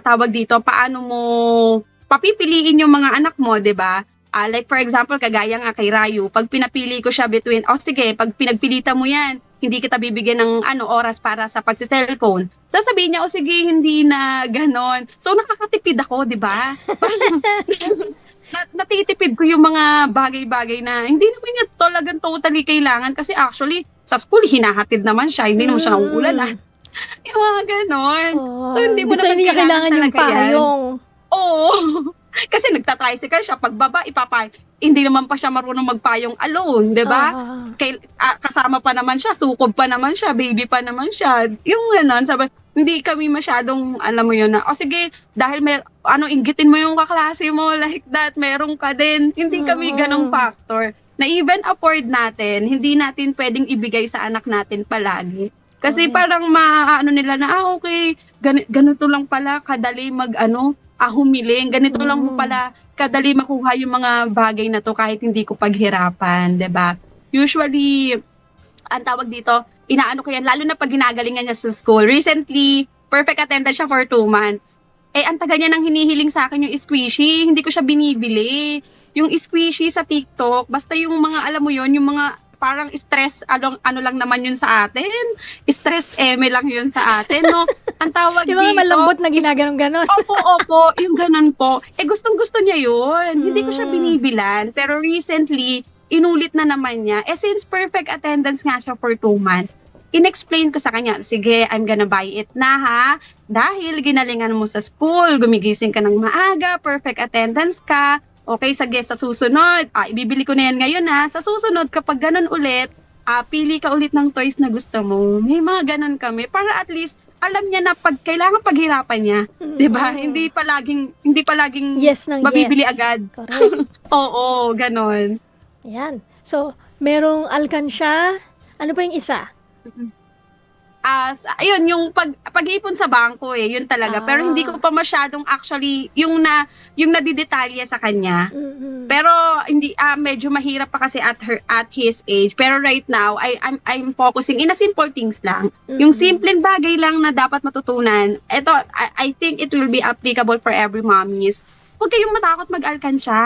tawag dito, paano mo papipiliin yung mga anak mo, 'di ba? Like for example, kagaya nga kay Rayu, pag pinapili ko siya between, sige, pag pinagpilitan mo yan, hindi kita bibigyan ng oras para sa pagsi-cellphone. Sasabihin niya, sige, hindi na ganon. So nakakatipid ako, 'di ba? Natitipid ko yung mga bagay-bagay na hindi naman niya talagang totally kailangan kasi actually sa school hinahatid naman siya, hindi naman siya nauulan yung mga ganon. So hindi mo naman niya kailangan yung talaga yan. payong. Oo. Kasi nagtatricycle siya, pagbaba, hindi naman pa siya marunong magpayong alone, di ba? Kasama pa naman siya, sukob pa naman siya, baby pa naman siya. Yung ganon, sabi, hindi kami masyadong, alam mo yun na, sige, dahil inggitin mo yung kaklase mo, like that, meron ka din. Hindi kami ganong factor. Na even afford natin, hindi natin pwedeng ibigay sa anak natin palagi. Kasi parang nila na, okay, ganito lang pala, kadali humiling, ganito lang pala, kadali makuha yung mga bagay na to kahit hindi ko paghirapan, 'di ba? Usually, ang tawag dito, inaano ko yan, lalo na pag ginagalingan niya sa school. Recently, perfect attendance siya for 2 months. Ang taga niya nang hinihiling sa akin yung squishy, hindi ko siya binibili. Yung squishy sa TikTok, basta yung mga, alam mo yon, yung mga parang stress, ano lang naman yun sa atin. Stress eme lang yun sa atin, no? Ang tawag Yung mga dito, malambot na ginaganon-ganon. opo, yung ganun po. Gustong-gusto niya yun. Hindi ko siya binibilan. Pero recently, inulit na naman niya. Since perfect attendance nga siya for 2 months, inexplain ko sa kanya, sige, I'm gonna buy it na ha. Dahil ginalingan mo sa school, gumigising ka ng maaga, perfect attendance ka. Okay, sige, sa susunod, ibibili ko na yan ngayon ha. Sa susunod, kapag ganun ulit, pili ka ulit ng toys na gusto mo. May mga ganun kami. Para at least, alam niya na pag kailangan paghirapan niya. 'Di ba? Hindi palaging Yes ng mabibili yes. agad. Correct. Oo, ganon. Yan. So, merong alkansya. Ano pa yung isa? Ayun, yung pag-ipon sa bangko yun talaga. Pero hindi ko pa masyadong actually yung nadidetalye sa kanya. Mm-mm. Pero hindi medyo mahirap pa kasi at his age. Pero right now, I'm focusing in a simple things lang. Yung simpleng bagay lang na dapat matutunan. Ito, I think it will be applicable for every mommies. Huwag kayong matakot mag-alkansya.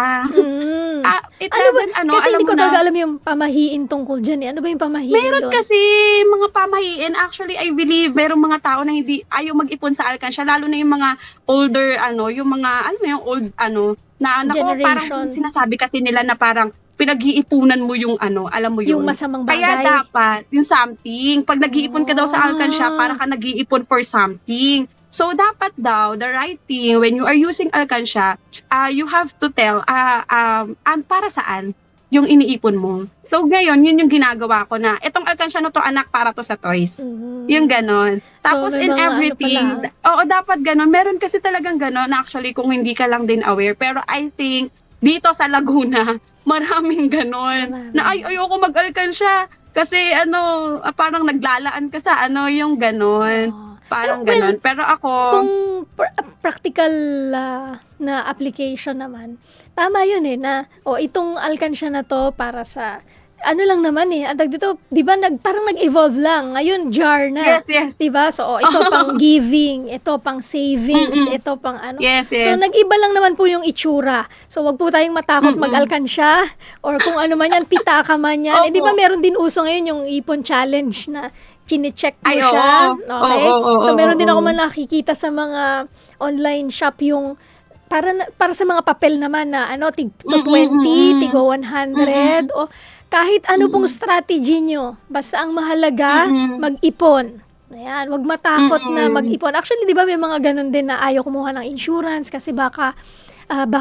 It doesn't, Kasi alam hindi ko mo na. talaga alam yung pamahiin tungkol dyan. Ano ba yung pamahiin Meron doon? kasi mga pamahiin. Actually, I believe merong mga tao na hindi ayaw mag-ipon sa alkansya. Lalo na yung mga older, yung mga, alam mo yung old, na nako, parang Generation. sinasabi kasi nila na parang pinag-iipunan mo yung alam mo yun. Yung masamang bagay. Kaya dapat, yung something, pag nag-iipon ka daw sa alkansya, para ka nag-iipon for something. So, dapat daw, the right thing, when you are using alkansya, you have to tell, para saan yung iniipon mo. So, ngayon, yun yung ginagawa ko na, itong alkansya na to, anak, para to sa toys. Yung ganon. Tapos, may in mga everything, dapat ganon. Meron kasi talagang ganon, actually, kung hindi ka lang din aware. Pero I think, dito sa Laguna, maraming ganon. Marami. Na, ayoko mag-alkansya. Kasi, parang naglalaan ka sa, yung ganon. Parang ganon. Pero ako, Kung practical na application naman, tama yun na, itong alkansya na to para sa, lang naman andag dito, di ba, parang nag-evolve lang. Ngayon, jar na. Yes. Di ba? So, ito pang giving, ito pang savings, ito pang Yes. So, nag-iba lang naman po yung itsura. So, wag po tayong matakot mag-alkansya or kung ano man yan, pitaka man yan. Di ba, meron din uso ngayon yung ipon challenge na chine-check mo Ay, siya. oo. Okay? Oo, So, meron din oo. ako man nakikita sa mga online shop yung para sa mga papel naman na tig 20, tig 100, o kahit ano pong strategy nyo. Basta ang mahalaga, mag-ipon. Ayan, wag matakot na mag-ipon. Actually, di ba may mga ganun din na ayaw kumuha ng insurance kasi baka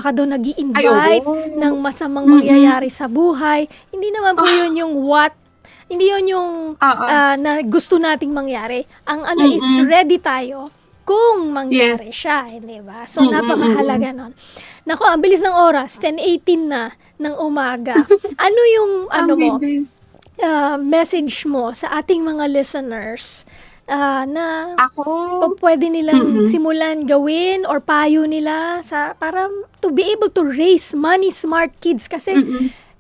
daw nag-i-invite ng masamang mangyayari sa buhay. Hindi naman po yun yung hindi yun yung na gusto nating mangyari. Ang is ready tayo kung mangyari siya, di ba? So, napakahalaga nun. Naku, ang bilis ng oras, 10:18 na ng umaga. Ano yung, message mo sa ating mga listeners na pwede nilang simulan gawin or payo nila para to be able to raise money smart kids kasi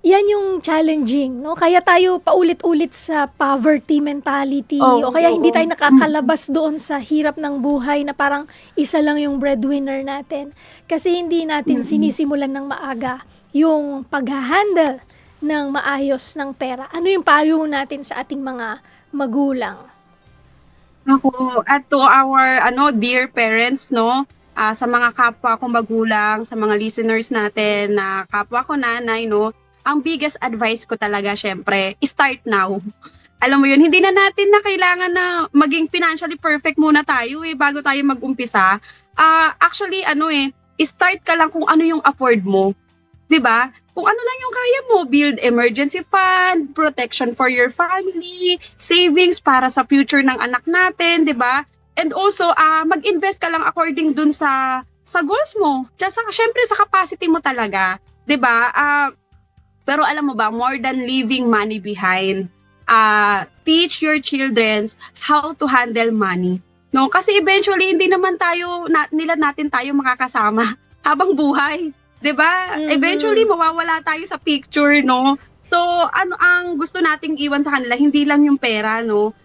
yan yung challenging, no? Kaya tayo paulit-ulit sa poverty mentality o kaya hindi tayo nakakalabas doon sa hirap ng buhay na parang isa lang yung breadwinner natin. Kasi hindi natin sinisimulan ng maaga yung pag-handle ng maayos ng pera. Ano yung payo natin sa ating mga magulang? Ako, at to our dear parents, no? Sa mga kapwa ko magulang, sa mga listeners natin na kapwa ko nanay, no? Ang biggest advice ko talaga, syempre, start now. Alam mo yun, hindi na natin na kailangan na maging financially perfect muna tayo bago tayo mag-umpisa. Actually, start ka lang kung ano yung afford mo. 'Di ba? Kung ano lang yung kaya mo, build emergency fund, protection for your family, savings para sa future ng anak natin, 'di ba? And also, mag-invest ka lang according dun sa goals mo. Just syempre sa capacity mo talaga, 'di ba? Pero alam mo ba, more than leaving money behind, teach your children how to handle money. No, kasi eventually hindi naman natin tayo makakasama habang buhay, 'di ba? Eventually mawawala tayo sa picture, no? So, ang gusto nating iwan sa kanila, hindi lang yung pera, no?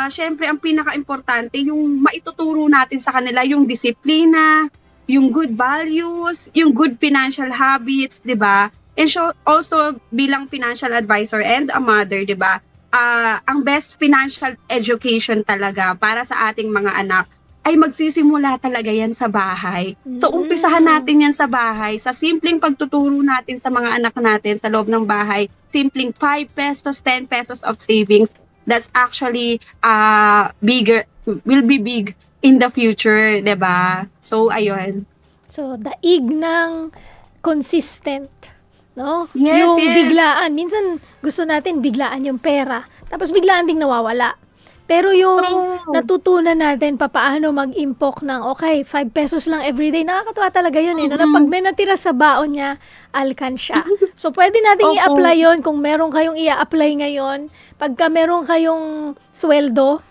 Syempre ang pinaka-importante yung maituturo natin sa kanila yung disiplina, yung good values, yung good financial habits, 'di ba? And also bilang financial advisor and a mother, 'di ba? Ang best financial education talaga para sa ating mga anak ay magsisimula talaga yan sa bahay. So umpisahan natin yan sa bahay, sa simpleng pagtuturo natin sa mga anak natin sa loob ng bahay, simpleng 5 pesos, 10 pesos of savings, that's actually will be big in the future, 'di ba? So ayun. So, daig ng consistent, no? Yes, Yung yes. biglaan. Minsan, gusto natin biglaan yung pera. Tapos biglaan ding nawawala. Pero yung True. natutunan natin papaano mag-impok ng, okay, 5 pesos lang everyday, nakakatuwa talaga yun eh. No? Na pag may natira sa baon niya, alkansya. So, pwede natin Opo. i-apply yun kung meron kayong i-apply ngayon. Pagka meron kayong sweldo,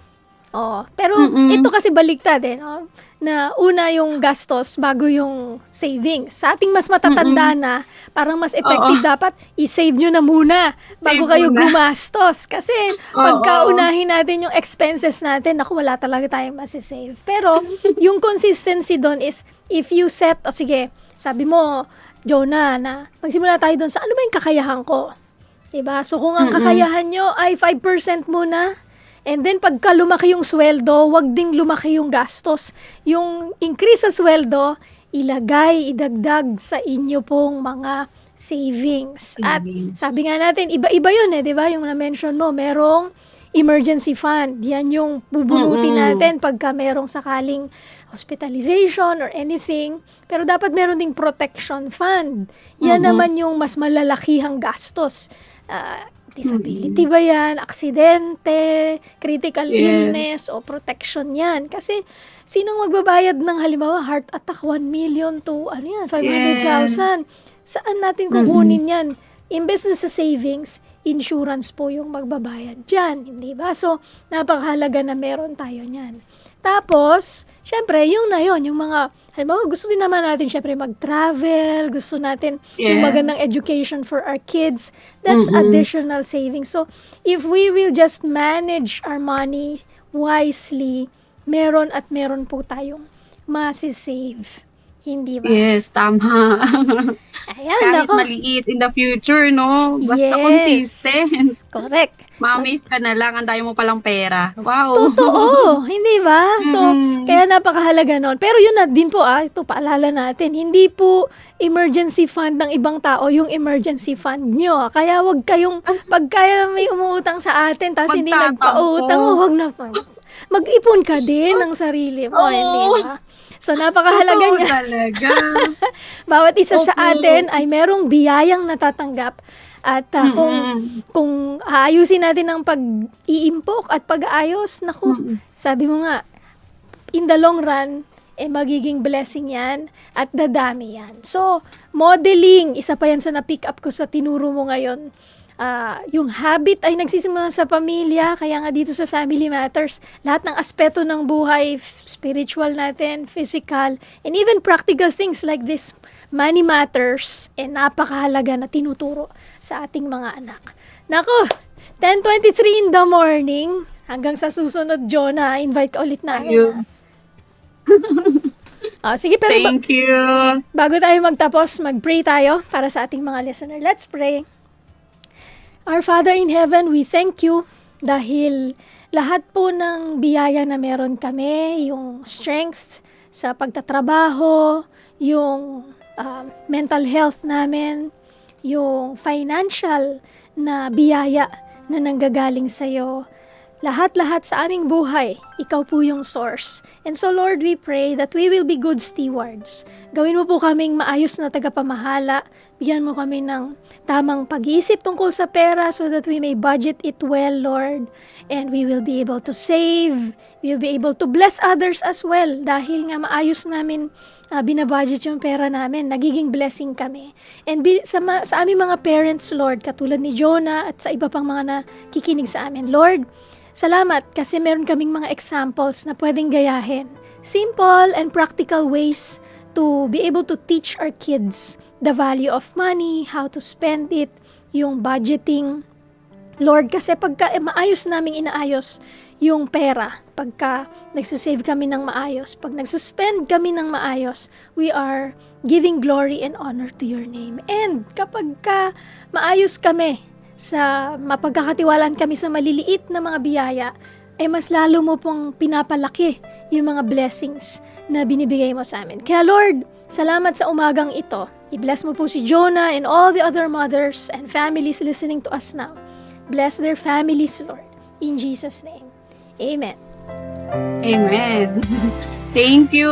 pero ito kasi baliktad eh, no? Na una yung gastos bago yung savings. Sa ating mas matatanda na, parang mas effective dapat i-save nyo na muna bago Save kayo muna. gumastos. Kasi pagka unahin natin yung expenses natin, naku, wala talaga tayong masisave. Pero yung consistency doon is, if you set, sige, sabi mo, Jonah, na magsimula tayo doon sa ano ba yung kakayahan ko? Diba? So kung ang kakayahan nyo ay 5% muna, and then pagka lumaki yung sweldo, wag ding lumaki yung gastos. Yung increase sa sweldo, idagdag sa inyo pong mga savings. At Savings. sabi nga natin, iba-iba yun eh, di ba? Yung na-mention mo, merong emergency fund. Yan yung bubunutin natin pagka merong sakaling hospitalization or anything. Pero dapat meron ding protection fund. Yan naman yung mas malalakihang gastos. Disability ba yan? Aksidente, critical Yes. illness, o protection yan. Kasi, sinong magbabayad ng halimbawa, heart attack, 1 million to, 500,000? Saan natin kukunin yan? Imbes na sa savings, insurance po yung magbabayad dyan, hindi ba? So, napakahalaga na meron tayo niyan. Tapos, syempre, yung na yun, yung mga, halimbawa, gusto din naman natin, syempre, mag-travel, gusto natin yung Yes. magandang education for our kids. That's additional savings. So, if we will just manage our money wisely, meron at meron po tayong masisave. Hindi ba? Yes, tama. Ayan, Kahit ako. maliit in the future, no? Basta Yes. consistent. Correct. Mamaze ka na lang, ang dami mo palang pera. Wow. Totoo, hindi ba? So, kaya napakahalaga nun. Pero yun na din po, ito paalala natin, hindi po emergency fund ng ibang tao yung emergency fund nyo. Kaya wag kayong, pagka may umuutang sa atin, tapos hindi Magtatampo. nagpautang, wag na. Mag-ipon ka din ng sarili mo, hindi ba? So, napakahalaga Oo, niya. talaga. Bawat isa sa Opo. atin ay merong biyayang natatanggap. At kung aayusin natin ang pag-iimpok at pag-aayos, naku, sabi mo nga, in the long run, magiging blessing yan at dadami yan. So, modeling, isa pa yan sa na-pick up ko sa tinuro mo ngayon. Yung habit ay nagsisimula sa pamilya, kaya nga dito sa Family Matters, lahat ng aspeto ng buhay, spiritual natin, physical, and even practical things like this, money matters, napakahalaga na tinuturo sa ating mga anak. Nako, 10:23 in the morning, hanggang sa susunod, Jonah, invite ka ulit namin. Sige, pero Thank you. bago tayo magtapos, mag-pray tayo para sa ating mga listener. Let's pray. Our Father in Heaven, we thank you dahil lahat po ng biyaya na meron kami, yung strength sa pagtatrabaho, yung mental health namin, yung financial na biyaya na nanggagaling sa'yo, lahat-lahat sa aming buhay, ikaw po yung source. And so Lord, we pray that we will be good stewards. Gawin mo po kaming maayos na tagapamahala. Bigyan mo kami ng tamang pag-iisip tungkol sa pera so that we may budget it well, Lord. And we will be able to save. We will be able to bless others as well. Dahil nga maayos namin binabudget yung pera namin, nagiging blessing kami. And sa aming mga parents, Lord, katulad ni Jonah at sa iba pang mga nakikinig sa amin, Lord, salamat kasi meron kaming mga examples na pwedeng gayahin. Simple and practical ways to be able to teach our kids the value of money, how to spend it, yung budgeting. Lord, kasi pagka maayos naming inaayos yung pera pagka nagsasave kami ng maayos. Pag nagsuspend kami ng maayos, we are giving glory and honor to your name. And kapag maayos kami sa mapagkakatiwalaan kami sa maliliit na mga biyaya, ay mas lalo mo pong pinapalaki yung mga blessings na binibigay mo sa amin. Kaya Lord, salamat sa umagang ito. I-bless mo po si Jonah and all the other mothers and families listening to us now. Bless their families, Lord. In Jesus' name. Amen. Amen. Thank you.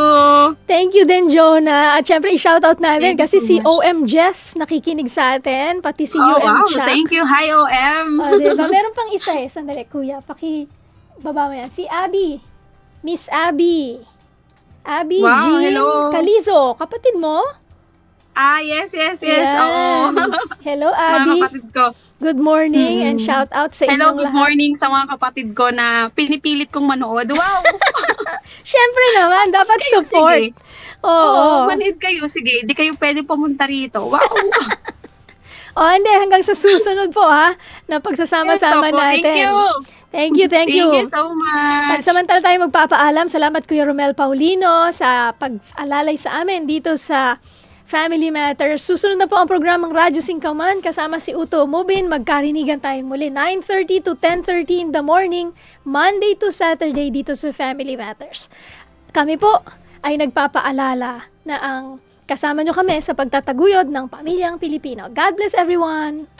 Thank you din, Jonah. At syempre, i-shoutout namin Thank you kasi so si much. OM Jess nakikinig sa atin, pati si Oh, UM wow. Chuck. Thank you. Hi, OM. Diba? Meron pang isa Sandali, kuya. Baba mo yan. Si Abby. Miss Abby. Abby Wow, Jean hello. Calizo. Kapatid mo? Yes. Yan. Oo. Hello, Mga Abby. kapatid ko. Good morning and shout out sa Hello, inyong good lahat. morning sa mga kapatid ko na pinipilit kong manood. Wow! Syempre naman, dapat Kayo, support. sige. Oo. Manood kayo. Sige, di kayo pwede pumunta rito. Wow! Hindi, hanggang sa susunod po na pagsasama-sama Yes, opo. natin. Thank you. Thank you. Thank you so much. Pansamantala tayo magpapaalam. Salamat Kuya Romel Paulino sa pag-alalay sa amin dito sa Family Matters. Susunod na po ang programang Radyo Singkaman kasama si Uto Mubin. Magkarinigan tayong muli 9:30 to 10:30 in the morning, Monday to Saturday dito sa Family Matters. Kami po ay nagpapaalala na ang kasama nyo kami sa pagtataguyod ng pamilyang Pilipino. God bless everyone!